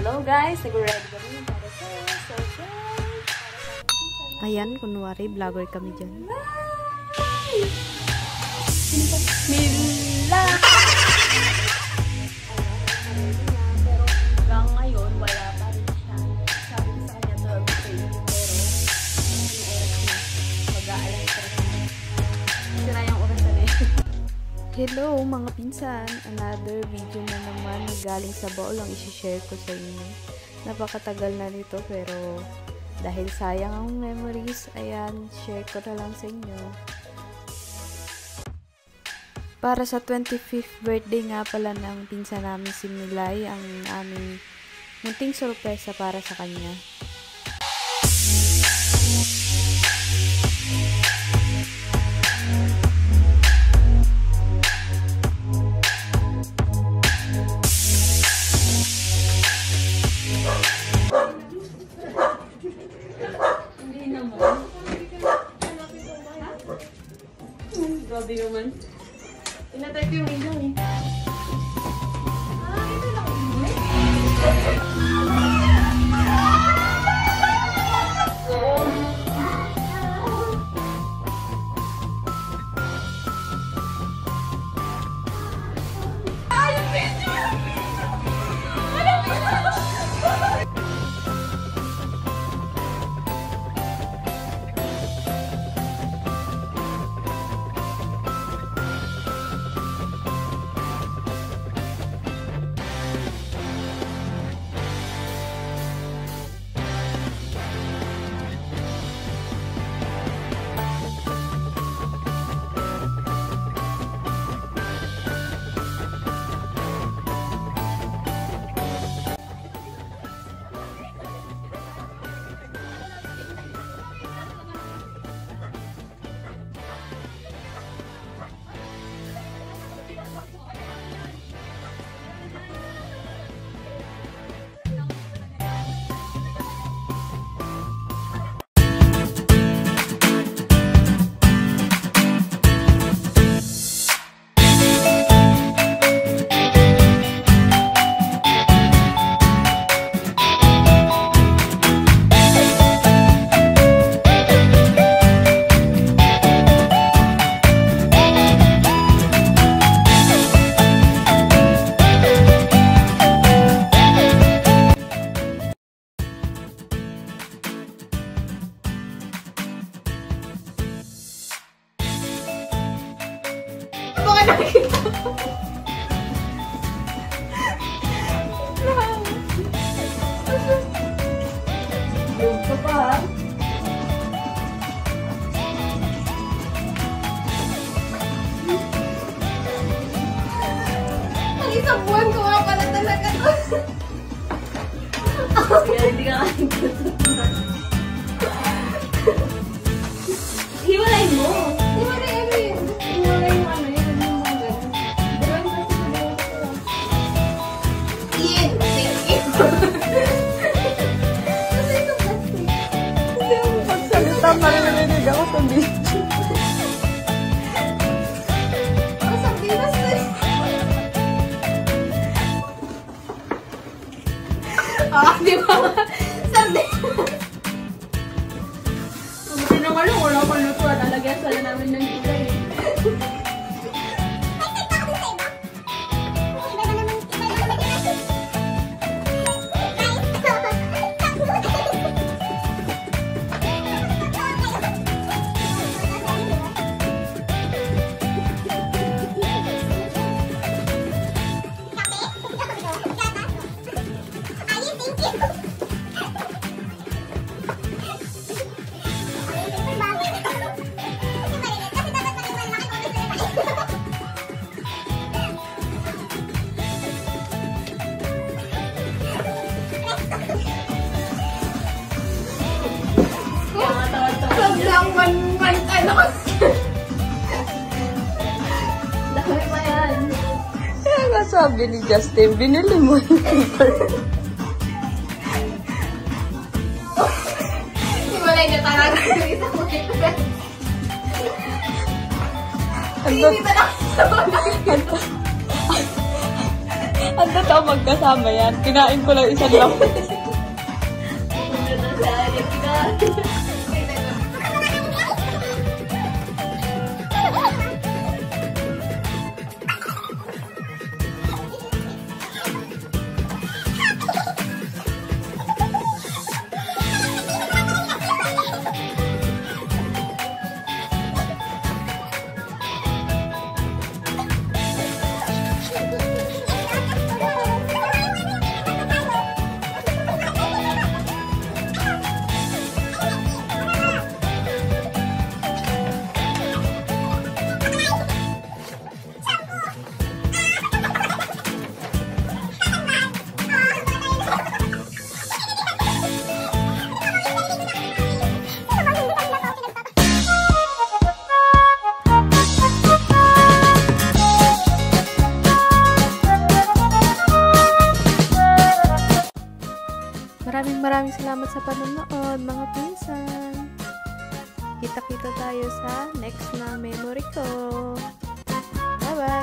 Hello guys, nag-ready kami para sa surprise. Ayan, kunwari, vlogger kami dyan. Mila! Pero hanggang ngayon, wala pa rin siya. Sabi ko sa kanya 12 pay. Pero, yung oras na, mag-aalas pa rin. Sira yung oras na rin. Hello mga pinsan! Another video na naman galing sa baul ang isi-share ko sa inyo. Napakatagal na nito pero dahil sayang ang memories, ayan, share ko na lang sa inyo. Para sa 25th birthday nga pala ng pinsan namin si Milay, ang aming munting sorpresa para sa kanya. Grabe naman. Tinatay ko yung ilaw eh. Ito lang isang buwan ko nga pala talaga to. kaya hindi ka kain ko. Hiwalay mo! Hiwalay ano yun? Hiwalay yung ano yun? Yung mga ganun. Diba yung kasi sabihin ko lang. Iyan! Thank you! Kasi ito plastic. Hindi ako magsalita pa rin narinig ako sa video. Ako sa Pinas na rin. Di ba? Sardinas! Mabuti na lang, wala akong lutuan. Alagyan sala namin ng gulay. Sobrang ano kasi. Dami pa yan. Kaya nga sabi ni Justin, binili mo yung paper. Hiwalay na talaga yung isang paper. Hindi ba lang sa Ang totoo magkasama yan. Kinain ko lang isang lang. Maraming salamat sa panonood, mga pinsan. Kita-kita tayo sa next na memory ko. Bye-bye!